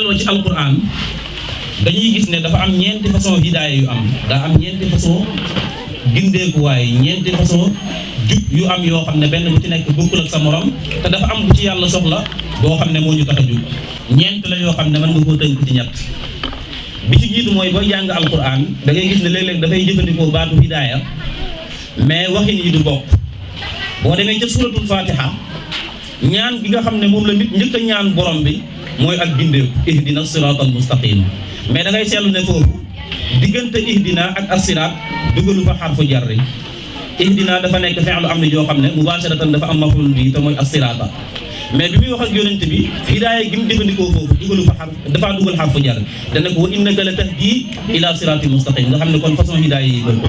loo ci alquran dañuy gis ne dafa am ñeenti façon hidaaya yu am daa am ñeenti façon gindeekuwaay ñeenti façon jub yu am yoo xam ne benn bu ci nekk bokkul ak sa morom te dafa am bu ci yàlla soxla boo xam ne moo ñu tax a jub ñeent la yoo xam ne mën nga koo tënk ci ñett bi ci jiitu mooy booy jàng alquran da ngay gis ne léeg-léeg dafay jëfandikoo baatu hidaaya mais waxin yi du bokk boo demee ca suratul fatiha ñaan gi nga xam ne moom la nit njëkk a ñaan borom bi mooy ak gindeeku ihdina siratal mustaqim mais da ngay seetlu ne foofu diggante ihdina ak as-sirat dugalu fa xarfu jarri ihdina dafa nekk fi'lu am ni joo xam ne mubasharatan dafa am maf'ul bi te mooy as-sirata mais bi muy wax ak yonent bi hidaaya gi mu jëfandikoo foofu dugalu fa xarf dafaa dugal xarfu jarri dana ko wa innaka la tahdi ila siratin mustaqim nga xam ne kon façon hidaaya yi bokk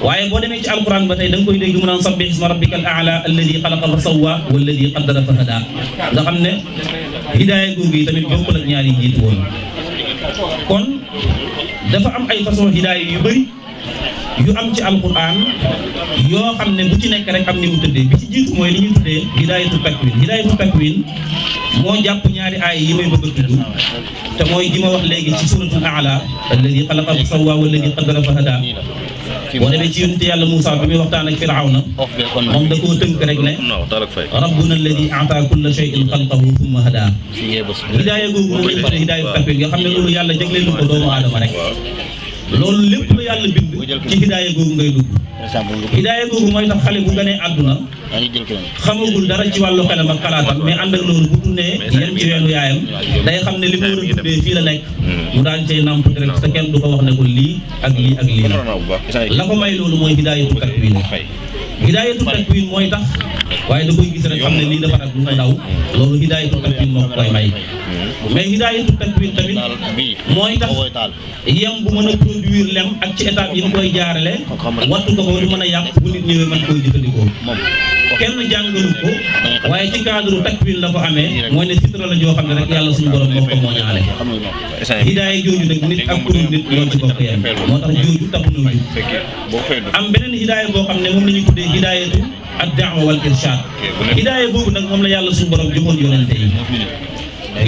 waaye boo demee ci alquran ba tey da nga koy dégg mu naan sabbih isma rabbikal a'la alladi xalaqa fa sawwa walladi qaddara fa hada nga xam ne hidaaya googu yi tamit bokkul ak ñaari jiitu woon kon dafa am ay façon hidaaya yu bëri yu am ci alquran yoo xam ne bu ci nekk rek am ni mu tëddee bi ci jiitu mooy li ñu tuddee hidaayatu takwin moo jàpp ñaari aay yi may bëgg a tudd te mooy ji ma wax léegi ci suratul a'la alladi xalaqa fa sawwa walladi qaddara fa hada boo demee ci yonent yàlla Moussa bi muy waxtaan ak Firawna moom da koo tënk rek ne rabbuna alladi a'ta kulla shay'in xalqahu thumma hada hidaaya googu moom lañu tuddee hidaayatu takwin nga xam ne loolu yàlla jagleelu ko doomu aadama rek loolu lépp lu yàlla bind ci hidaaya googu ngay dugg hidaaya googu mooy tax xale bu ganee àdduna xamagul dara ci wàllu xelam ak xalaatam mais ànd ak loolu bu tunnee yem ci weenu yaayam day xam ne li mu war a dundee fii la nekk mu daan cay namp direct te kenn du ko wax ne ko lii ak lii ak lii la ko may loolu mooy hidaayatu takwin hidaayatu takwin mooy tax waaye da koy gis rek xam ne lii dafa nag du mu daw loolu hidaayatu takwin moo koy may mais hidaayatu takwin tamit mooy tax yem bu mën a produire lem ak ci étape yi ñu koy jaarale wattu ko ba du mën a yàq bu nit ñëwee mën koy jëfandikoo kenn jàngalu ko waaye ci cadre takwin la ko amee mooy ne fitra la joo xam ne rek yàlla suñu borom moo ko mooñaale hidaaya jooju nag nit ak kuréel nit ñoo ci bokk yem moo tax jooju taxunoo ju am beneen hidaaya boo xam ne moom la ñuy tuddee hidaayatu ad-da'wa wal irshad hidaaya boobu nag moom la yàlla suñu borom joxoon yonente yi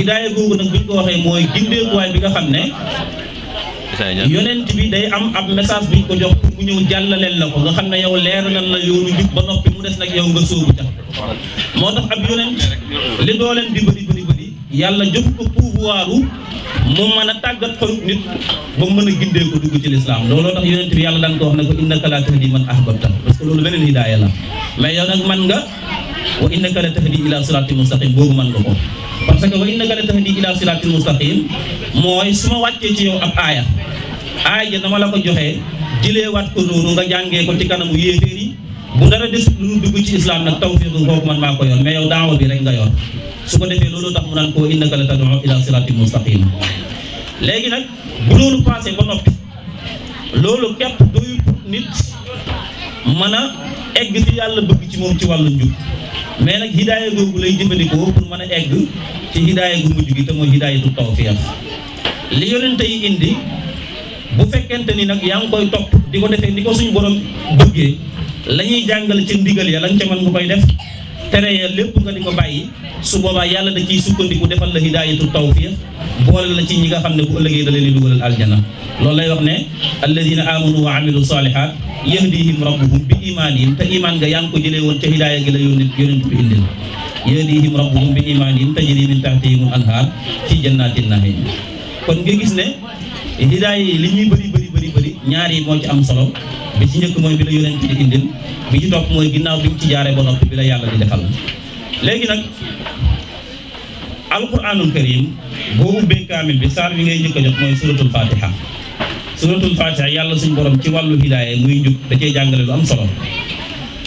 hidaaya boobu nag buñ ko waxee mooy gindeekuwaay bi nga xam ne yonent bi day am ab message buñ ko jox pour mu ñëw jàllaleel la ko nga xam ne yow leer na la yoonu jub ba noppi mu des nag yow nga sóobu ca moo tax ab yonent li dooleen di bëri yàlla jox ko pouvoiru mu mën a tàggat xolub nit ba mu mën a gindee ko dugg ci lislaam looloo tax yonent bi yàlla daan ko wax ne ko innaka la tahdi man ahbabta parce que loolu beneen hidaaya la mais yow nag man nga wa innaka la tahdi ila siratil mustaqim boobu man nga ko parce que wa innaka la tahdi ila siratil mustaqim mooy su ma wàccee ci yow ab aaya ja dama la ko joxee jëlee waat ko noonu nga jàngee ko ci kanamu yéeféer yi bu dara des lu dugg ci islam nag tawfiq kooku man maa ko yor mais yow daawa bi rek nga yor su ko defee loolu tax mu naan ko innaka la tad'u ila siratil mustaqim léegi nag bu loolu passé ba noppi loolu képp doyul nit mën a egg ci yàlla bëgg ci moom ci wàllu njub mais nag hidaaya googu lay jëfandikoo pour mën a egg ci hidaaya gu mujj gi te mooy hidaayatu tawfiq li yonente yi indi bu fekkente ni nag yaa ngi koy topp di ko defee ni ko suñu borom bëggee la ñuy jàngale ci ndigal ya lañ ca mën nga koy def tere ya lépp nga di ko bàyyi su boobaa yàlla da ciy sukkandiku defal la hidaayatu tawfiq boole la ci ñi nga xam ne bu ëllëgee da leen di dugalal aljana loolu lay wax ne alladina amanu wa amilu salihat yahdihim rabbuhum bi imanihim te iman nga yaa ngi ko jëlee woon ca hidaaya gi la yonent bi indil yahdihim rabbuhum bi imanihim tajri min tahtihimul anhar fi jannatin nahim kon nga gis ne hidaaya yi li ñuy bëri ñaar yi moo ci am solo bi ci njëkk mooy bi la yonent di indil bi ci topp mooy ginnaaw bi mu ci jaaree ba noppi bi la yàlla di defal léegi nag alquranul karim boo ubbee kaamil bi saar bi ngay njëkk a jot mooy suratul fatiha yàlla suñ borom ci wàllu hidaaya muy njub da cee jàngale lu am solo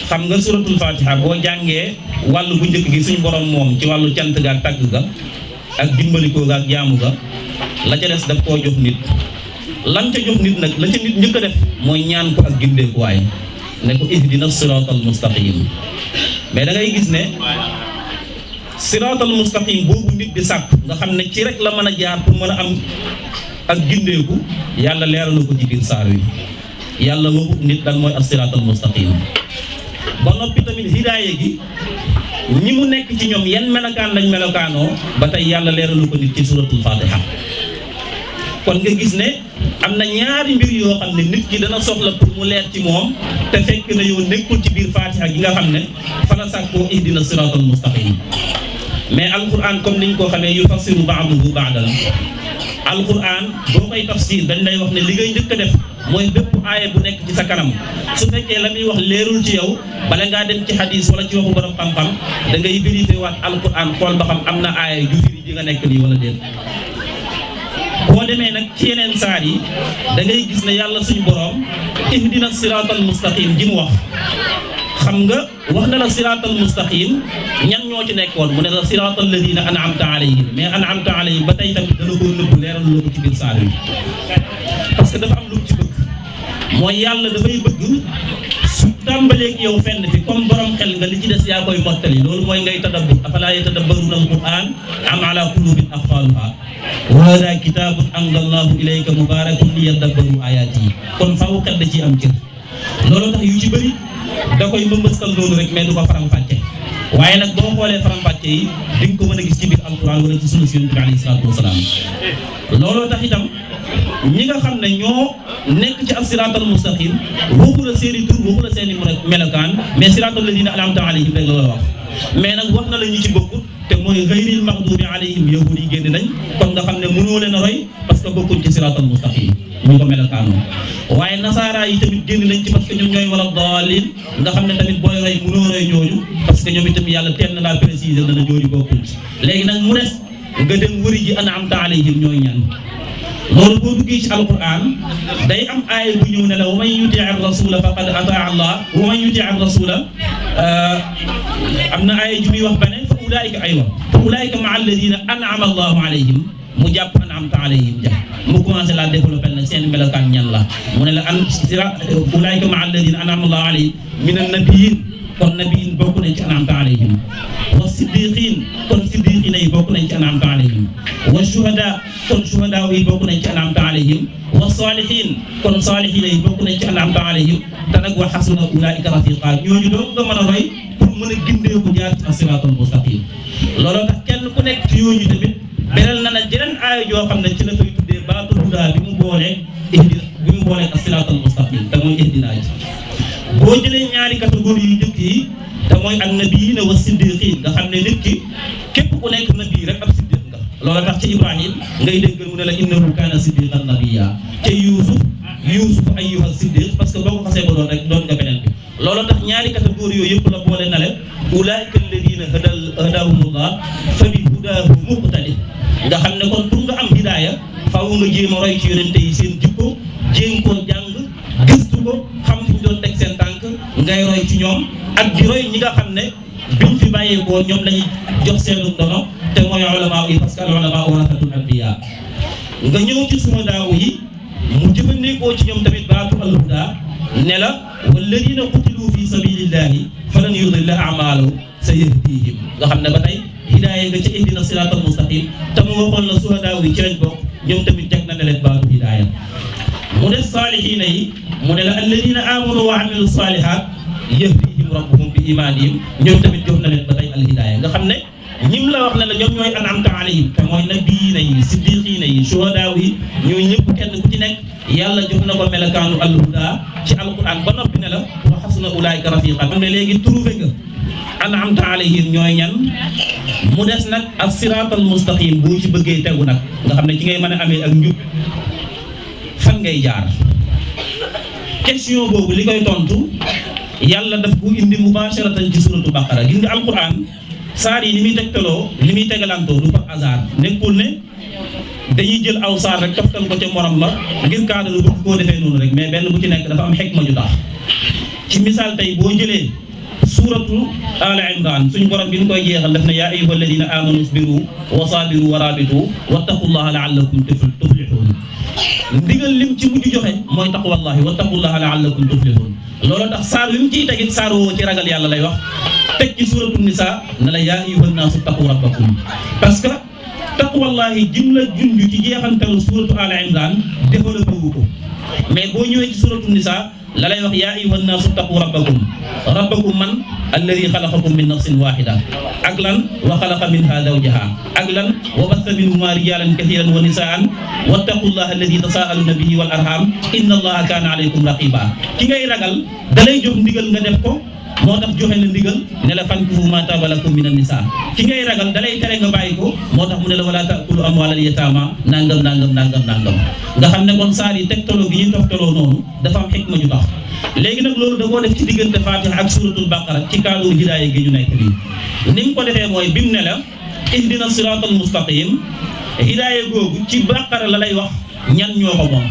xam nga suratul fatiha boo jàngee wàllu bu njëkk gi suñ borom moom ci wàllu cant ga ak tagg ga ak dimbalikoo ga ak jaamu ga la ca des daf koo jox nit lan ca jox nit nag la ca nit njëkk a def mooy ñaan ko ak gindeekuwaay ne ko ihdina siratal mustaqim mais da ngay gis ne siratal mustaqim boobu nit di sàkk nga xam ne ci rek la mën a jaar pour mën a am ak gindeeku yàlla leeral na ko ci biir saar wi yàlla waxut nit dan mooy as siratal mustaqim ba noppi tamit hidaaya gi ñi mu nekk ci ñoom yan melokaan lañ melokaanoo ba tey yàlla leeralu ko nit ci suratul fatiha. kon nga gis ne am na ñaari mbir yoo xam ne nit ki dana soxla pour mu leer ci moom te fekk na yow nekkul ci biir fatiha gi nga xam ne fa la sàkkoo ihdina siratal mustaqim. mais alquran comme niñ ko xamee yu fassiru ba'duhu ba'dan, alquran boo koy tafsir dañ lay wax ne li ngay njëkk a def mooy bépp aaya bu nekk ci sa kanam su fekkee la muy wax leerul ci yow bala ngaa dem ci hadis wala ci waxu borom xam-xam da ngay vérifier waat alquran xool ba xam am na aaya ju firi ji nga nekk nii wala déet. boo demee nag ci yeneen saar yi da ngay gis ne yàlla suñu borom ihdina siratal mustaqim ji mu wax xam nga wax na la siratal mustaqim ñan ñoo ci nekkoon mu ne la siratal ladina an'amta alayhim, mais an'amta alayhim ba tey tamit dana ko nëbb leeral loo ko ci biir saar yi parce que dafa am lu mu ci bëgg mooy yàlla dafay bëgg su tàmbaleeg yow fenn fi comme borom xel nga li ci des yaa koy mottali loolu mooy ngay tadabbur afalaa yatadabbaruna alquran am ala qulubin aqfaluha wa hada kitabun anzalnahu ilayka mubarakun liyadabbaru ayatihi kon faaw xel da ciy am cër loolu tax yu ci bëri da koy mëmbëstal noonu rek mais du ko faram-fàcce waaye nag boo xoolee faram-fàcce yi di nga ko mën a gis ci biir alquran wala ci sunu Yonent bi alayhi salaatu wasalaam looloo tax itam ñi nga xam ne ñoo nekk ci ab siraatal mustaqim waxu la seeni tur waxu la seeni melokaan mais siraatal ladina an'amta alayhim rek la wax mais nag wax na la ñu ci bokkut te mooy ghayril maghdubi alayhim yahud yi génn nañ kon nga xam ne mënoo leen a roy parce que bokkuñ ci siraatal mustaqim ñu ko melokaanoo waaye nasaara yi tamit génn nañ ci parce que ñoom ñooy wala daalin nga xam ne tamit booy roy mënoo roy ñooñu parce que ñoom itam yàlla teel na laa préciser na ñooñu bokkuñ ci léegi nag mu des nga dem wëri ji an'amta alayhim ñooy ñan loolu boo duggee ci alquran day am aaya bu ñëw ne la wa man yuti ar rasula faqad ataa allah wa man yuti ar rasula am na aaya ju muy wax ba ne fa ulaika aywa fa ulaika maa alladina an'ama allahu alayhim mu jàpp an'amta alayhim ja mu commencé la développé nag seen melokaan ñan la mu ne la an sira ulaika maa alladina an'ama allahu alayhim min annabiyin kon nabiyin bokk nañ ci an'amta alayhim wa siddiqin kon siddiqina yi bokk nañ ci an'amta alayhim wa shuhada kon shuhada yi bokk nañ ci an'amta alayhim wa salihin kon salihina yi bokk nañ ci an'amta alayhim te nag wa hasuna ulaika rafiqa ñooñu doo nga mën a roy pour mën a gindeeku jaar ci as-siratal mustaqim looloo tax kenn ku nekk ci yooyu tamit beral na la jeneen aaya joo xam ne ci la koy tuddee baatul huda bi mu boolee as-siratal mustaqim te mooy ihdinaa ji boo jëlee ñaari catégorie yu njëkk yi te mooy an nabiyina wa siddiqin nga xam ne nit ki képp ku nekk nabi rek ab siddiq nga loolu tax ci Ibrahim ngay dégg mu ne la innahu kaana siddiqan nabiyya te Yuusuf ayyuha siddiq parce que boo ko xasee ba doon rek doon nga beneen bi loolu tax ñaari catégorie yooyu yëpp la boole na leen ulaa'ika alladina hadahumullah fa bi hudahu muqtadi nga xam ne kon pour nga am hidaaya faaw nga jéem a roy ci yonente yi seen jikko jéem koo jàng gëstu ko xam fu ñu doon teg seen tànk ngay roy ci ñoom ak di roy ñi nga xam ne biñ fi bàyyeekoo ñoom lañuy jox seenu ndono te mooy ulama yi parce que al ulama warasatul anbiya nga ñëw ci suma daaw yi mu jëfandikoo ci ñoom tamit baatu al-huda ne la walladina qutilu fi sabilillahi falan yudilla a'malahum sayahdihim nga xam ne ba tey hidaaya nga ci ihdina siratal mustaqim te mu waxoon la suhadaaw yi ci lañ bokk ñoom tamit jag na ne leen baatu hidaaya mu des saalihiina yi mu ne la alladina amanu wa amilu salihat yahdihim rabbuhum bi imanihim ñoom tamit jox na leen ba tey al hidaaya nga xam ne ñim la wax ne la ñoom ñooy an'amta alayhim te mooy nabiyiina yi siddiqiina yi shuhadaaw yi ñooy ñëpp kenn ku ci nekk yàlla jox na ko melakaanu al-huda ci alquran ba noppi ne la wa hasuna ulaa'ika rafiqa xam ne léegi trouvé nga an'amta alayhim ñooy ñan mu des nag as-siraatal mustaqim boo ci bëggee tegu nag nga xam ne ci ngay mën a amee ak njub fan ngay jaar question boobu li koy tontu yàlla daf ko indi mubasharatan ci suratu baqara gis nga alquran saar yi ni muy tegtaloo ni muy tegalantoo du par hasard nekkul ne dañuy jël aw saar rek toftal ko ca morom ma ngir cadre bëgg koo defee noonu rek mais benn bu ci nekk dafa am xikma ju tax ci misaal tey boo jëlee suuratu Ala Imran suñu borom bi ñu koy jeexal daf ne yaa ayyuha alladina amanu isbiru wa sabiru wa rabitu wattaqullaha la'allakum tuflihun ndigal lim ci mujj joxe mooy taqwallahi wattaqullaha la'allakum tuflihun loolu tax saar wi mu ciy tegit saar woo ci ragal yàlla lay wax teg ci suuratu nisa ne la yaa ayyuhan naasu taqu rabbakum parce que taqwallahi jumla junj ci jeexantalu suratu Al Imran développé wu ko mais boo ñëwee ci suratu Nisa la lay wax yaa ayyuhan naasu taqu rabbakum man alladi xalaqakum min nafsin waxida ak lan wa xalaqa minha zawjaha ak lan wa bassa minhuma rijalan kathiran wa nisaan wattaqullaha alladi tasaaluna bihi wal arham inna allaha kaana alaykum raqiba ki ngay ragal dalay jox ndigal nga def ko moo tax joxe la ndigal ne la fankihu ma taaba lakum min an-nisaa ki ngay ragal dalay tere nga bàyyi ko moo tax mu ne la wala taakulu amwaalal yataama nangam nga xam ne kon saar yi tegtaloo gi ñuy toftaloo noonu dafa am xikma ju tax léegi nag loolu da koo def ci diggante Fatiha ak suratul Baqara ci cadre hidaaya gi ñu nekk nii ni mu ko defee mooy bim ne la ihdina siraatal mustaqim hidaaya googu ci Baqara la lay wax ñan ñoo ko moom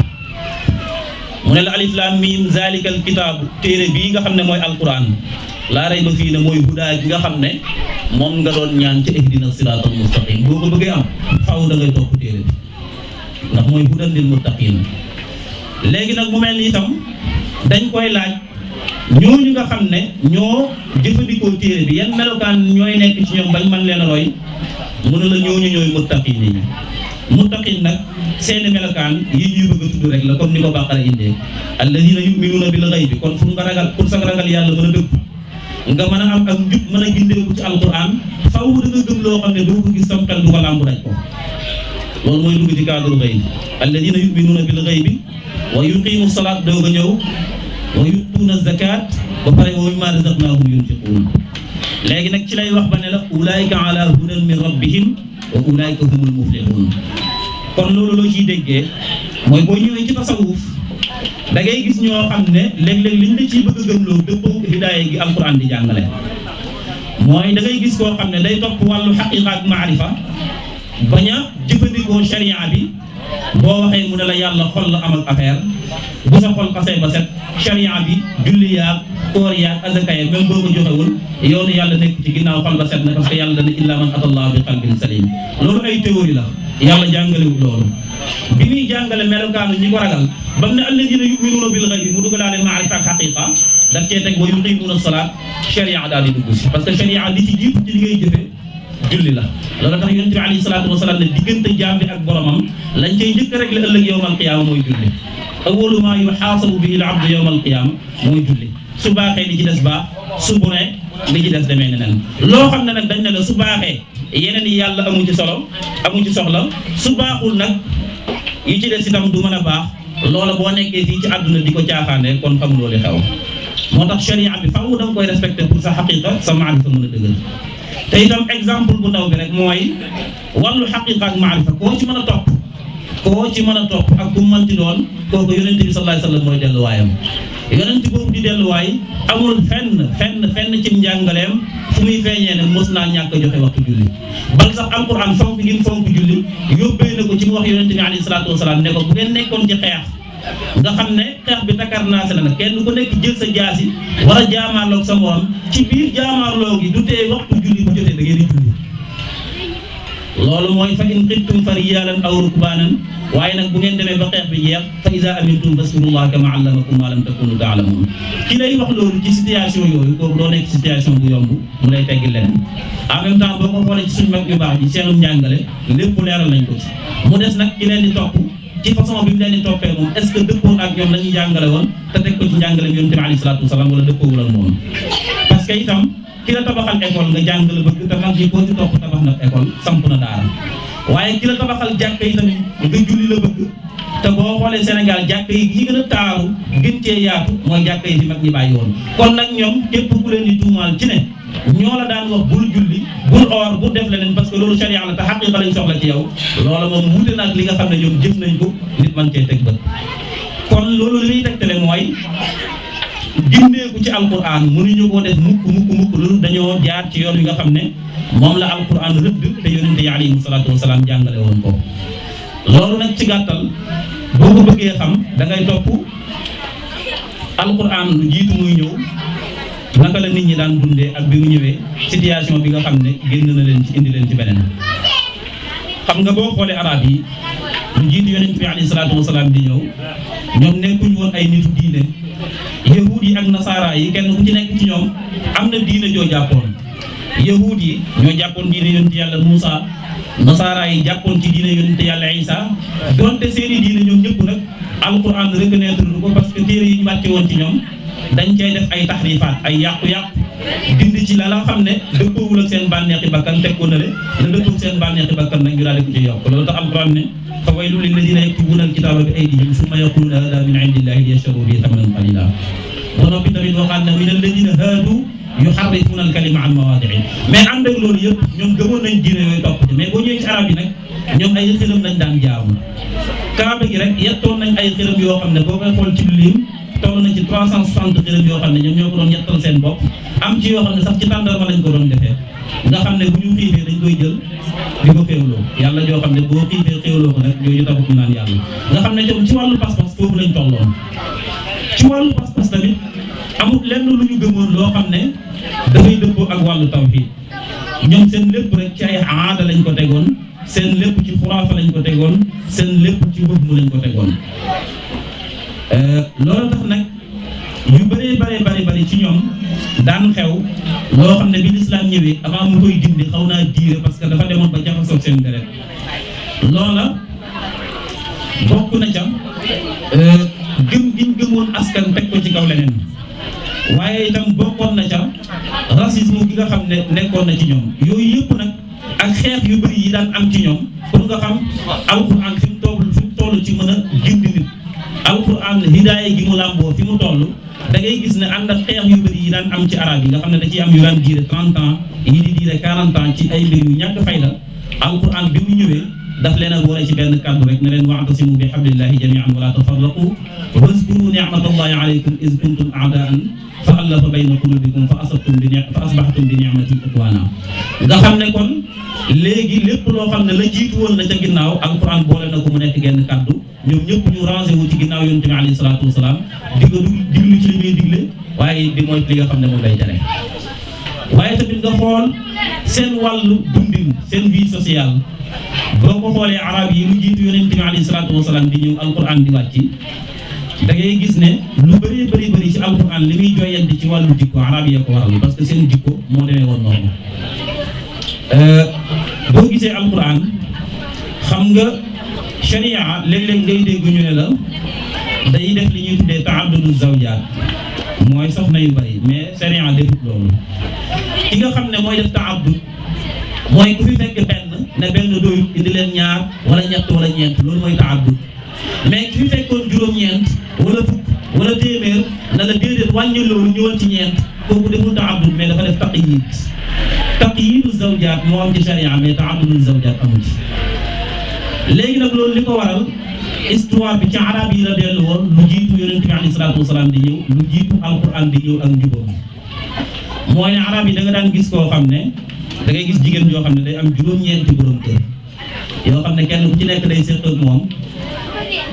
mu ne la alif lam mim zalikal kitaabu téere bii nga xam ne mooy alquran laa rayba fii ne mooy hudaa gi nga xam ne moom nga doon ñaan ci ihdina siraatal mustaqim boo ko bëggee am faaw da ngay topp téere bi ndax mooy hudan lil muttaqin léegi nag mu mel ni itam dañ koy laaj ñooñu nga xam ne ñoo jëfandikoo téere bi yan melokaan ñooy nekk ci ñoom bañ mën leen a roy mu ne la ñooñu ñooy muttaqin yi muttaqin nag seeni melokaan yi ñuy bëgg a tudd rek la comme ni ko Baqara indee alladina yuminuuna bil ghaybi kon fu nga ragal pour sa ragal yàlla mën a dëgg nga mën a am ak njub mën a gindeeku ci alquran faw da nga gëm loo xam ne doo ko gis sam xel du ko làmbu daj ko loolu mooy dugg ci cadre ghaybi alladina yuminuuna bil ghaybi wa yuqimu salaat doog a ñëw wa yutuuna zakat ba pare wa mimma razaqnahum yunfiquun léegi nag ci lay wax ba ne la ulaika ala hudan min rabbihim wa ulaika humul muflihun kon loolu loo ciy déggee mooy boo ñëwee ci tasawuf da ngay gis ñoo xam ne léeg-léeg liñ la ciy bëgg a gëmloo dëppoo hidaaya gi alquran di jàngale mooy da ngay gis koo xam ne day topp wàllu xaqiqa ak maarifa bañ a jëfandikoo sharia bi boo waxee mu ne la yàlla xol la amal affaire bu sa xol xasee ba set sharia bi julli yaag koor yaag azaka yaag même boo ko joxewul yoonu yàlla nekk ci ginnaaw xol ba set na parce que yàlla dana illa man atallah bi qalbin salim loolu ay théorie la yàlla jàngalewul loolu bi muy jàngale melokaanu ñi ko ragal ba mu ne alladina yuminuuna bil ghaybi mu dugalaale maarifa ak xaqiqa daf cee teg wa yuqimuuna salaat sharia daal di dugg si parce que sharia li ci jiitu ci li ngay jëfe julli la loolu tax yonent bi alayhi salaatu wasalaam ne diggante jaam bi ak boromam lañ cay njëkk rek la ëllëg yowmal qiyaama mooy julli awwalu maa yuhaasabu bihi al abdu yowmal qiyaama mooy julli su baaxee li ci des baax su bonee li ci des demee neneen loo xam ne nag dañ ne la su baaxee yeneen yi yàlla amu ci solo amu ci soxla su baaxul nag yi ci des itam du mën a baax loola boo nekkee fii ci àdduna di ko caaxaane kon xam loolu xew moo tax sharia bi faaw da nga koy respecté pour sa xaqiqa sa maarifa mën a dëggal te itam exemple bu ndaw bi rek mooy wàllu xaqiqa ak maarifa koo ci mën a topp ak ku mënti doon kooku yonent bi sallallahu alayhi wasallam mooy delluwaayam yonent boobu di delluwaay amul fenn ci njàngaleem fu muy feeñee ne mos naa ñàkk a joxe waxtu julli bal sax alquran fonk gi fonk julli yóbbee na ko ci mu wax yonent bi alayhi salaatu wasalaam ne ko bu ngeen nekkoon ci xeex nga xam ne xeex bi takar naa se la nag kenn ku nekk jël sa jaasi war a jaamaarloog sa morom ci biir jaamaarloo gi du tee waxtu julli bu jotee da ngeen di julli loolu mooy fa in xiftum fa rijaalan aw rukbaanan waaye nag bu ngeen demee ba xeex bi jeex fa iza amintum faskurullaha kama allamakum ma lam takunu taalamun ki lay wax loolu ci situation yooyu kooku doo nekk situation bu yomb mu lay teggil leneen en même temps boo ko xoolee ci suñu mag yu baax ji seenum njàngale lépp leeral nañ ko ci mu des nag ki leen di topp ci façon bi mu leen di toppee moom est-ce que dëppoo ak ñoom la ñuy jàngale woon te teg ko ci njàngale yonent bi alayhi salaatu wasalaam wala dëppoowul ak moom parce que itam ki la tabaxal école nga jàngale bëgg te mag yi koo ci topp tabax na école samp na daara waaye ki la tabaxal jàkka yi tamit nga julli la bëgg te boo xoolee Sénégal jàkka yi gën a taaru gën cee yaatu mooy jàkka yi fi mag ñi bàyyi woon kon nag ñoom képp ku leen di tuumaal ci ne ñoo la daan wax bul julli bul or bul def leneen parce que loolu sharia la te xaqiqa lañ soxla ci yow loola moom wuute na ak li nga xam ne ñoom jëf nañ ko nit man cee teg bët kon loolu li muy tegtale mooy gindeeku ci alquran mënuñu koo def mukk loolu dañoo jaar ci yoon wi nga xam ne moom la alquran rëdd te yonente yi alayhi salaatu wasalaam jàngale woon ko loolu nag ci gàttal boo ko bëggee xam da ngay topp alquran lu jiitu muy ñëw naka la nit ñi daan dundee ak bi mu ñëwee situation bi nga xam ne génn na leen ci indi leen ci beneen xam nga boo xoolee arab yi lu jiitu yonente bi alayhi salaatu wasalaam di ñëw ñoom nekkuñ woon ay nitu diine yahuud yi ak nasaara yi kenn ku ci nekk ci ñoom am na diine joo jàppoon yahuud yi ñoo jàppoon diine yonent yàlla Muusa nasaara yi jàppoon ci diine yonente yàlla Isa donte seeni diine ñoom ñëpp nag alquran reconnaître du ko parce que téere yi ñu wàcce woon ci ñoom dañ cay def ay taxrifaat ay yàqu-yàqu dindi ci la xam ne dëppoowul ak seen bànneexi bakkan teg ko na le la dëppoo ak seen bànneexi bakkan nag ñu daal di ko ci yokk loolu tax alquran ne fa waylun lilladina yaktubuuna alkitaaba bi aydihim summa yaquluuna haadaa min indillahi liyashtaru bihi thamanan qalila ba noppi tamit waxaat na min alladina haadu yuharrifuuna alkalima an mawaadi'i mais ànd ak loolu yëpp ñoom gëmoon nañ diine yooyu topp ci mais boo ñëwee ci arab yi nag ñoom ay xërëm lañ daan jaamu kaaba gi rek yettoon nañ ay xërëm yoo xam ne boo koy xool ci lim toll na ci 360 xërëm yoo xam ne ñoom ñoo ko doon yettal seen bopp am ci yoo xam ne sax ci tàndarma lañ ko doon defee nga xam ne bu ñu xiifee dañ koy jël di ko xéewloo yàlla joo xam ne boo xiifee xéewloo ko nag yooyu taxut ñu naan yàlla nga xam ne ñoom ci wàllu pas-pas foofu lañ tolloon ci wàllu pas-pas tamit amul lenn lu ñu gëmoon loo xam ne dafay dëppoo ak wàllu tawhiid ñoom seen lépp rek ci ay aada lañ ko tegoon seen lépp ci xuraafa lañ ko tegoon seen lépp ci wëhmu lañ ko tegoon loolu tax nag yu bëree bëri ci ñoom daan xew loo xam ne bi lislaam ñëwee avant mu koy dindi xaw naa diire parce que dafa demoon ba jaxasoo seen deret loola bokk na ca gëm giñ gëmoon askan teg ko ci kaw leneen waaye itam bokkoon na ca racisme gi nga xam ne nekkoon na ci ñoom yooyu yëpp nag ak xeex yu bëri yi daan am ci ñoom pour nga xam alquran fi mu toll ci mën a gindi nit alquran hidaaya gi mu làmboo fi mu toll da ngay gis ne ànd ak xeex yu bëri yi daan am ci arab yi nga xam ne da ciy am yu daan diire 30 ans yi di diire 40 ans ci ay mbir yu ñàkk fayda alquran bi mu ñëwee daf leen a boole ci benn kàddu rek ne leen wa'tasimu bi hablillahi jami'an wala tafarraqu wazkuru ni'matallahi alaykum iz kuntum a'da'an fa allafa bayna qulubikum fa asbahtum bi ni'mati ikhwana nga xam ne kon léegi lépp loo xam ne la jiitu woon na ca ginnaaw alquran boole na ko mu nekk genn kàddu ñoom ñëpp ñu rangé wu ci ginnaaw yonent bi alayhi salaatu wasalaam diglu ci li muy digle waaye di mooy li nga xam ne moom lay tere waaye tamit nga xool seen wàllu dundin seen vie sociale boo ko xoolee arab yi lu jiitu yonent bi alayhi salaatu wasalaam di ñëw alquran di wàcc da ngay gis ne lu bëri ci alquran li muy jooyanti ci wàllu jikko arab yi ko waral parce que seen jikko moo demee woon noonu boo gisee alquran xam nga sharia léeg-léeg ngay dégg ñu ne la day def li ñuy tuddee ta'addudu zawjaat mooy soxna yu bëri mais sharia defut loolu ki nga xam ne mooy def ta'addud mooy ku fi fekk benn ne benn doyut indi leen ñaar wala ñett wala ñeent loolu mooy ta'addud mais ki fi fekkoon juróom-ñeent wala fukk wala téeméer na la déedéet wàññi loolu ñëwal ci ñeent kooku deful ta'addud mais dafa def taqyiidu zawjaat moo am ci sharia mais ta'addudu zawjaat amu ci léegi nag loolu li ko waral histoire bi ci arab yi la dellu woon lu jiitu yonent bi alayhi salaatu wasalaam di ñëw lu jiitu alquran di ñëw ak njubam mooy ne arab yi da nga daan gis koo xam ne da ngay gis jigéen yoo xam ne day am juróom-ñeenti borom kër yoo xam ne kenn ku ci nekk day séq ak moom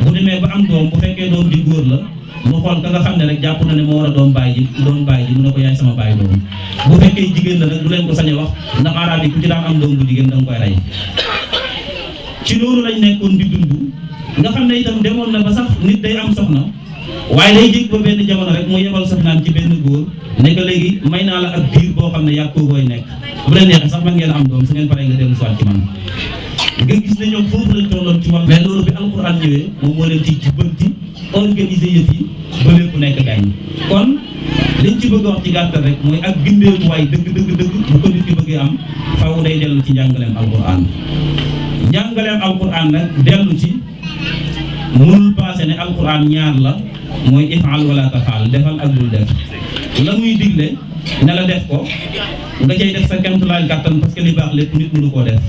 bu demee ba am doom bu fekkee doom di góor la mu xool ka nga xam ne rek jàpp na ne moo war a doon bàyyi ji mu ne ko yaay sama bàyyi doom bu fekkee jigéen la nag du leen ko sañ a wax ndax arab yi ku ci daan am doom bu jigéen da nga koy rey ci loolu lañ nekkoon di dund nga xam ne itam demoon na ba sax nit day am soxna waaye day jég ba benn jamono rek mu yebal soxnaam ci benn góor ne ko léegi may naa la ak diir boo xam ne yàgg koo koy nekk bu leen neexee sax man ngeen am doom su ngeen paree nga dellu soit ci man nga gis ne ñoom foofu lañ tolloon ci wàll mais loolu bi alquran ñëwee moom moo leen ci bënti organiser yëf yi ba lépp nekk gañ kon liñ ci bëgg a wax ci gàttal rek mooy ak gindeekuwaay dëgg bu ko nit ki bëggee am faaw day dellu ci njàngaleem alquran njàngaleem alquran nag dellu ci mënul passé ne alquran ñaar la mooy ifal wala tafal defal ak dul def la muy digle ne la def ko nga cay def sa kemtulaay kàttan parce que li baax lépp nit mënu koo def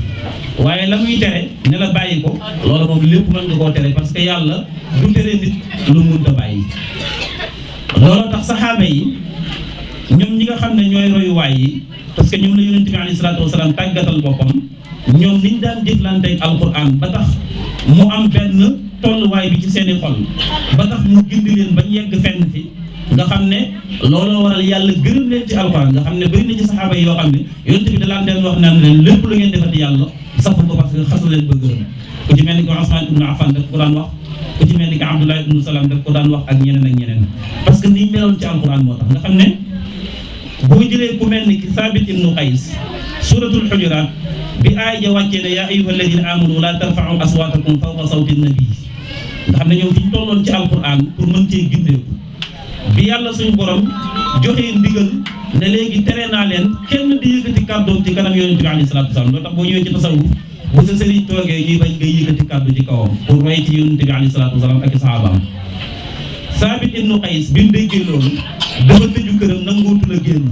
waaye la muy tere ne la bàyyi ko loolu moom lépp mën nga koo tere parce que yàlla du tere nit lu mënta bàyyi loolu tax saxaaba yi ñoom ñi nga xam ne ñooy royuwaay yi parce que ñoom la yonent bi alayhi salaatu wasalaam tàggatal boppam ñoom niñ daan jëflanteeg alquran ba tax mu am benn tolluwaay bi ci seeni xol ba tax mu gindi leen bañ yegg fenn fi nga xam ne looloo waral yàlla gërëm leen ci alquran nga xam ne bëri na ci saxaaba yi yoo xam ne yonent bi da laan leen wax naan leen lépp lu ngeen defati yàlla safu ko parce que xasu leen ba gërëm ku ci mel ni ko Usmaan ibnu Affan daf ko daan wax ku ci mel ni ko Abdullah ibnu Salaam daf ko daan wax ak ñeneen parce que ni meloon ci alquran moo tax nga xam ne boo jëlee ku mel ni ki Saabit ibnu Qays suratul Hujuraat bi aay ja wàccee ne yaa ayyuha alladina amanu la tarfa'u aswatakum fawqa sawti nabi nga xam ne ñoom fi ñu tolloon ci alquran pour mën cee gindeeku bi yàlla suñu borom joxee ndigal ne léegi tere naa leen kenn di yëkkati kàddoom ci kanam yonente bi alayhi salaatu wasalaam loolu tax boo ñëwee ci tasawuf bu sa sëriñ toogee ñuy bañ ngay yëkkati kàddu ci kawam pour roy ci yonente bi alayhi salaatu wasalaam ak i sahabaam Saabit ibnu Qays bi mu déggee loolu dafa tëju këram nangootu la génn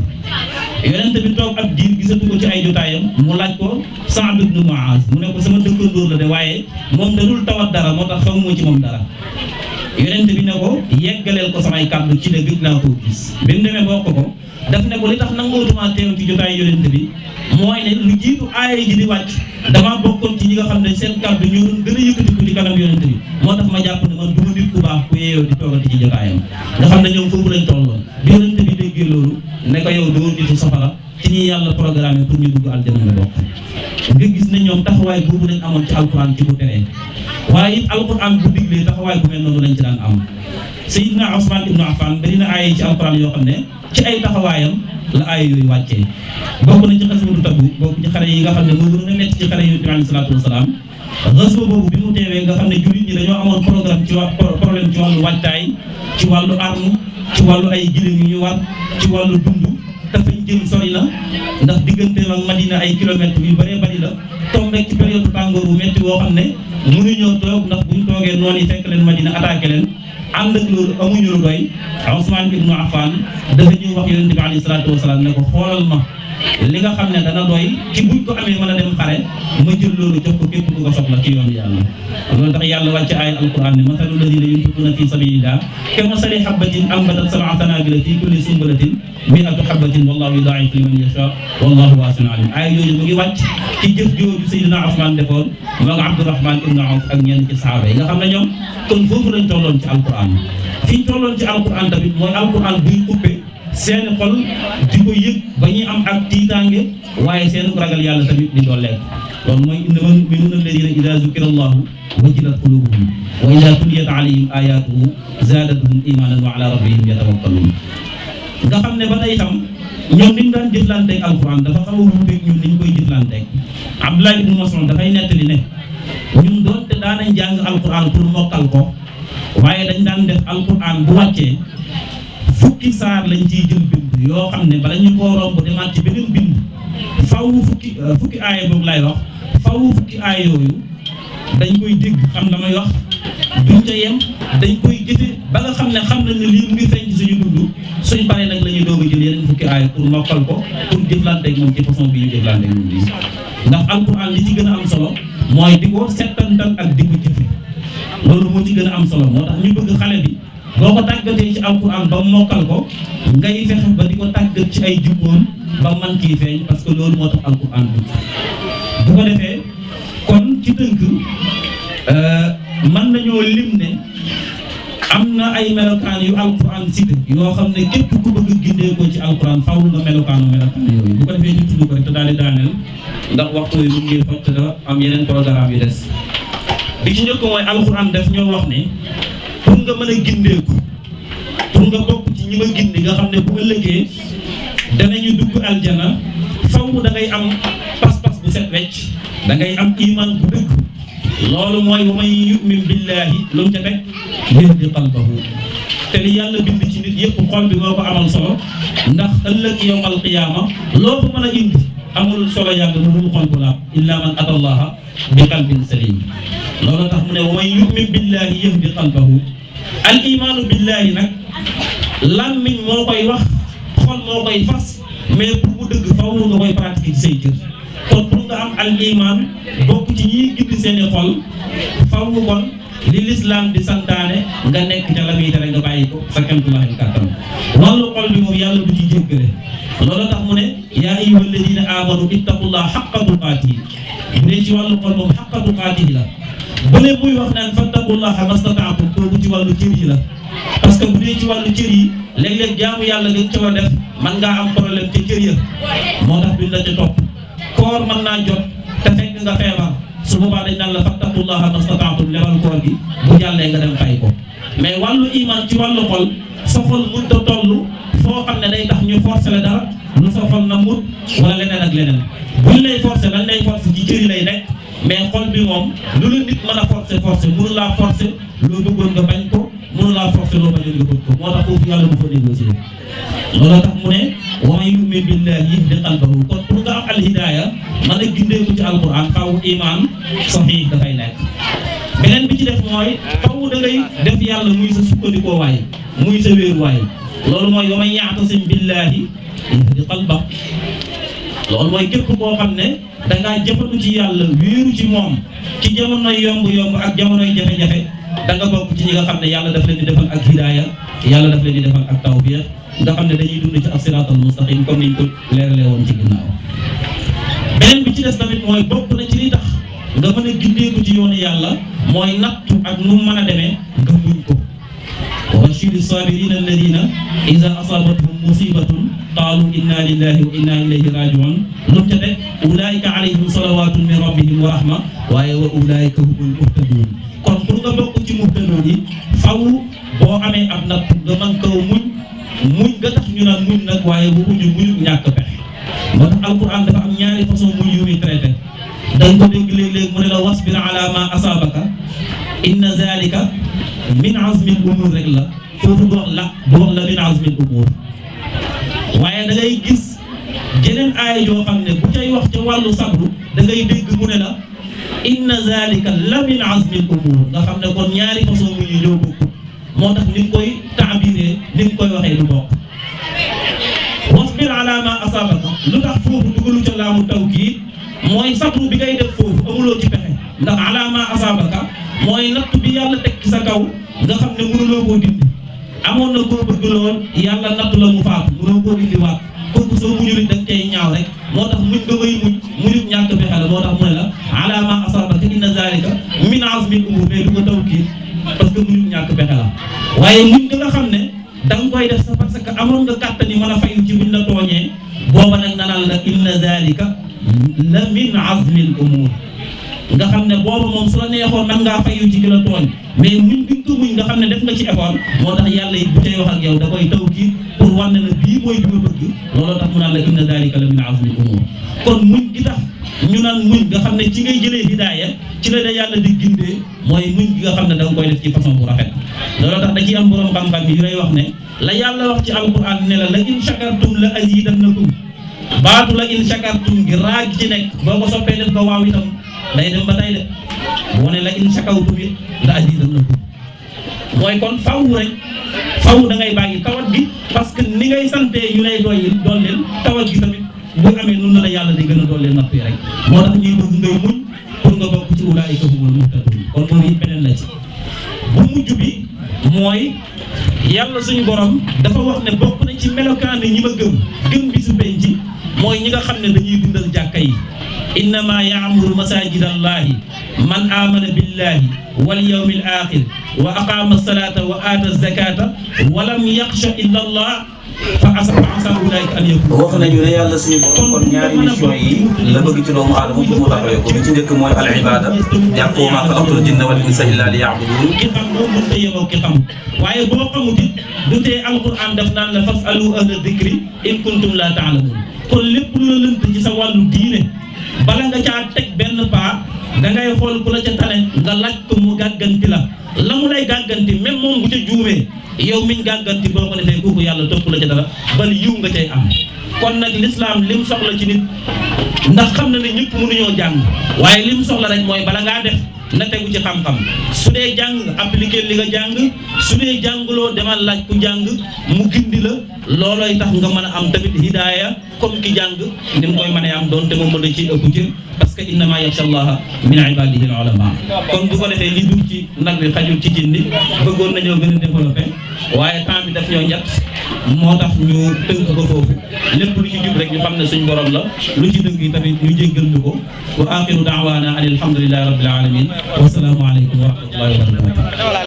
yonente bi toog ab diir gisatu ko ci ay jotaayam mu laaj ko Saad ibnu Muaz mu ne ko sama dëkkandóor la de waaye moom da dul tawat dara moo tax xamuma ci moom dara yonente bi ne ko yeggaleel ko samay kàddu ci de gëj naa koo gis bi mu demee bokk ko daf ne ko li tax nangootuma teew ci jotaay yonente bi mooy ne lu jiitu aaya ji di wàcc damaa bokkoon ci ñi nga xam ne seen kàddu ñoo doon gën a yëkkatiku ci kanam yonente bi moo tax ma jàpp ne man du ma nit ku baax ku yeeyoo di toogati ci jotaayam nga xam ne ñoom foofu lañ tolloon bi yonente bi déggee loolu ne ko yow doo nitu safara ci ñi yàlla programme pour ñu dugg aljana nga bokk nga gis ne ñoom taxawaay boobu lañ amoon ci alquran ci bu teree waaye it alquran bu diglee taxawaay bu mel noonu lañ ci daan am Seydina Ousmane ibnu Affan bari na aaya ci alquran yoo xam ne ci ay taxawaayam la aaya yooyu wàccee bokk na ci xaswatu Tabuk bokk ci xare yi nga xam ne moo gën a nekk ci xare yonent bi alayhi salaatu wasalaam xaswa boobu bi mu teewee nga xam ne jullit ñi dañoo amoon problème ci wàllu waajtaay ci wàllu arme ci wàllu ay giléem yu ñu war ci wàllu dund dafañ jëm sori na ndax digganteem ak Madina ay kilomètres yu bëree bëri la toog rek ci période tàngoor bu métti boo xam ne mënuñoo toog ndax buñ toogee noonu yi fekk leen Madina attaqué leen ànd ak loolu amuñu lu doy Ousmane ibnu Affan dafa ñëw wax yonente bi alayhi salaatu wasalaam ne ko xoolal ma li nga xam ne dana doy ci buñ ko amee mën a dem xare ma jël loolu jox ko képp ku ko soxla ci yoonu yàlla loolu tax yàlla wàcce aaya alquran ne masalu ladina yunfiquna fi sabilillah ka masali habbatin ambatat sab'a sanabila fi kulli sunbulatin mi'atu habbatin wallahu yudaa'ifu liman yasha wallahu waasi'un alim aaya yooyu mu ngi wàcc ci jëf jooju Seydina Ousmane defoon moog Abdourahman ibnu Awf ak ñenn ci sahaaba yi nga xam ne ñoom kon foofu lañ tolloon ci alquran fi ñu tolloon ci alquran tamit mooy alquran buy coupé seeni xol di ko yëg ba ñuy am ak tiitaange waaye seen ragal yàlla tamit di dooleek loolu mooy innamal mu'minuuna alladina ida zukira allahu wajilat qulubuhum wa ida tuliyat alayhim ayatuhu zaadathum imanan wa ala rabbihim yatawakkalun nga xam ne ba tey itam ñoom niñ daan jëflanteeg alquran dafa xaw a wuuteeg ñun niñ koy jëflanteeg Abdullah ibnu Mas'ud dafay nettali ne ñun doonte daanañ jàng alquran pour mokkal ko waaye dañ daan def alquran bu wàccee fukki saar lañ ciy jël bind yoo xam ne bala ñu koo romb demaat ci beneen bind faw fukki aaya boobu lay wax faw fukki aaya yooyu dañ koy dégg xam damay wax duñ ca yem dañ koy jëfe ba nga xam ne xam nañ ne lii mu ngi feeñ ci suñu dund suñ paree nag la ñuy doog a jël yeneen fukki aaya pour mokkal ko pour jëflanteeg moom ci façon bi ñu jëflanteeg moom bi ndax alquran li ci gën a am solo mooy di ko settantal ak di ko jëfe loolu moo ci gën a am solo moo tax ñu bëgg xale bi boo ko tàggatee ci alquran ba mokkal ko ngay fexe ba di ko tàggat ci ay jukkoon ba man ciy feeñ parce que loolu moo tax alquran bu ko defee kon ci tënk mën nañoo lim ne am na ay melokaan yu alquran cité yoo xam ne képp ku bëgg gindee ko ci alquran faaw nga melokaan yooyu bu ko defee ñu tudd ko rek te daal di daaneel ndax waxtu yi mu ngi faj te dafa am yeneen programme yu des bi ci njëkk mooy alquran def ñoo wax ne pour nga mën a gindeeku pour nga bokk ci ñi ma gindi nga xam ne bu ëllëgee danañu dugg aljana faw da ngay am pas-pas bu set wecc da ngay am iman bu dëgg loolu mooy wa man yu'min billahi lu mu ca teg yahdi qalbahu te li yàlla bind ci nit yëpp xol bi moo ko amal solo ndax ëllëg yawmal qiyaama loo ko mën a indi amul solo yàlla lu dul xol bu laab illa man ata allaha bi qalbin salim loolu tax mu ne wa man yu'min billahi yahdi qalbahu al imaanu billahi nag làmmiñ moo koy wax xol moo koy fas mais pour mu dëgg faw nga koy pratiquer ci say cër kon pour nga am al iman bokk ci ñiy gindi seeni xol faw kon li l'islam di santaane nga nekk ca la muy tere nga bàyyi ko sa kemtulaay kàttan wàllu xol bi moom yàlla du ci jéggale loolu tax mu ne yaa ayyuha alladina amanu ittaqullaha haqqa tuqaatihi bu dee ci wàllu xol moom haqqa tuqaatihi la bu ne muy wax naan fattaqullaha mastata'tum kooku ci wàllu cër yi la parce que bu dee ci wàllu cër yi léeg-léeg jaamu yàlla nga ca war a def man ngaa am problème ca cër ya moo tax duñ la ca topp koor mën naa jot te fekk nga feebar su boobaa dañ naan la fattaqullaha mastata'tum lebal koor gi bu jàllee nga dem fay ko mais wàllu iman ci wàllu xol sa xol mënut a toll foo xam ne day tax ñu forcer la dara lu sa xol na mut wala leneen ak leneen buñ lay forcer dañ lay forcer ci cër yi lay nekk mais xol bi moom lu la nit mën a forcer mënu laa forcer loo bëggoon nga bañ ko mënu laa forcer loo bañoon nga bëgg ko moo tax foofu yàlla bu fa négocier loolu tax mu ne wa man yu'min billahi yahdi qalbahu kon pour nga am alhidaaya mën a gindeeku ci alquran faaw iman sahih dafay nekk beneen bi ci def mooy faaw da ngay def yàlla muy sa sukkandikoo waay muy sa wéeru waay loolu mooy wa man ya'tasim billahi yahdi qalbahu loolu mooy képp koo xam ne dangaa jëfandu ci yàlla wéeru ci moom ci jamonoy yomb-yomb ak jamonoy jafe-jafe da nga bokk ci ñi nga xam ne yàlla daf leen di defal ak hidaaya yàlla daf leen di defal ak tawfiq nga xam ne dañuy dund ci as-siraatal mustaqim comme niñ ko leeralee woon ci ginnaaw beneen bi ci des tamit mooy bokk na ci li tax nga mën a gindeeku ci yoonu yàlla mooy nattu ak nu mën a demee nga muñ ko wa bashiri sabirina alladina ida asabathum musibatun qaalu inna lillahi wa inna ilayhi rajiun lu ca teg ulaika alayhim salawatun min rabbihim wa rahma waaye wa ulaika humul muhtadun kon pour nga bokk ci muhtadun yi faw boo amee ab natt nga mën kaw muñ nga tax ñu naan muñ nag waaye bu muñu ñàkk pexe moo tax alquran dafa am ñaari façon muñ yu muy traité dañ ko dégg léeg-léeg mu ne la wasbir ala ma asabaka inna zalika min azmi al umur rek la foofu du wax la min azmi al umur waaye da ngay gis jeneen aaya yoo xam ne bu cay wax ca wàllu sabru da ngay dégg mu ne la inna zalika la min azmi al umur nga xam ne kon ñaari façon muñ yi ñoo bokk moo tax ni nga koy taabiree ni nga koy waxee du bokk wasbir ala ma asabaka lu tax foofu dugalu ca laamu tawkiid mooy sabru bi ngay def foofu amuloo ci pexe ndax ala ma asabaka mooy natt bi yàlla teg ci sa kaw nga xam ne mënuloo koo dindi amoon na koo bëgg lool yàlla natt la mu faatu mënoo koo dindi waat kooku soo muñul da nga cay ñaaw rek moo tax muñ nga koy muñu ñàkk pexe la moo tax mu ne la ala ma asabaka inna zalika min azmi umur mais du ko tawkiid parce que muñu ñàkk pexe la waaye muñ nga xam ne da nga koy def sa parce que amoon nga kàttan yi mën a fayu ci buñ la tooñee booba nag nanal la inna zalika la min azmi al umur nga xam ne booba moom su la neexoon man ngaa fayu ci ki la tooñ mais muñ bi nga muñ nga xam ne def nga ci effort moo tax yàlla it bu cay wax ak yow da koy tawkiid pour wan ne bii mooy bi ma bëgg looloo tax mu naan la inna zalika la min azmi al umur kon muñ gi tax ñu naan muñ nga xam ne ci ngay jëlee hidaaya ci la da yàlla di gindee mooy muñ gi nga xam ne da nga koy def ci façon bu rafet looloo tax da ciy am borom xam-xam yi lay wax ne la yàlla wax ci alquran ne la in shakartum la azidannakum baatu la in shakartum gi raag ci nekk boo ko soppee def ko waaw itam day dem ba tay de boo ne la in shakartum it la azidannakum mooy kon faw rek faw da ngay bàyyi tawat gi parce que ni ngay santee ñu lay dooleel tawat gi tamit bu amee noonu la yàlla di gën a dooleel natt yi rek moo tax ñuy bëgg ngay muñ pour nga bokk ci ulaa'ika humul muhtadun kon moom it beneen la ci bu mujj bi mooy yàlla suñu borom dafa wax ne bokk na ci melokaan ñi ma gëm bi su penc mooy ñi nga xam ne dañuy dundal jàkka yi innama ya'muru masajida allahi man amana billahi wal yawmil akhir wa aqama as-salata wa ata az-zakata wa lam yakhsha illa allah fa asa ulaika an yakunu wax nañu ne yàlla suñu borom kon ñaari mission yi la bëgg ci doomu aadama pour mu taxawee ko bi ci njëkk mooy al ibada jàpp wa maa xalaqtul jinna wal insa illa liya'budun ki xam moo mënta yemoo ki xam waaye boo xamut it du tee alquran daf naan la fasalu ahla dhikri in kuntum la ta'lamun kon lépp lu la lënt ci sa wàllu diine bala nga caa teg benn paa da ngay xool ku la ca tane nga laaj ko mu gàgganti la mu lay gàgganti même moom bu ca juumee yow miñ gàgganti boo ko defee kooku yàlla topp la ca dara bal yiw nga cay am kon nag l'islam lim soxla ci nit ndax xam na ne ñëpp mënuñoo jàng waaye lim soxla rek mooy bala ngaa def na tegu ci xam-xam su dee jàng appliquer li nga jàng su dee jànguloo demal laaj ku jàng mu gindi la loolooy tax nga mën a am tamit hidaaya comme ki jàng ni mu koy mën a am doon te moom mën a ci ëpp ci parce que innama yaxsha allaha min ibadihi al ulama kon bu ko defee li dugg ci nag bi xajul ci cin li bëggoon nañoo gën a développé waaye temps bi daf ñoo ñett moo tax ñu tënk ko foofu lépp lu ci jub rek ñu xam ne suñ borom la lu ci dëgg yi tamit ñu jéggal ñu ko wa axiru daawaana an alhamdulillahi rabbil alamin wa salaamu aleykum wa rahmatullahi wa barakatuh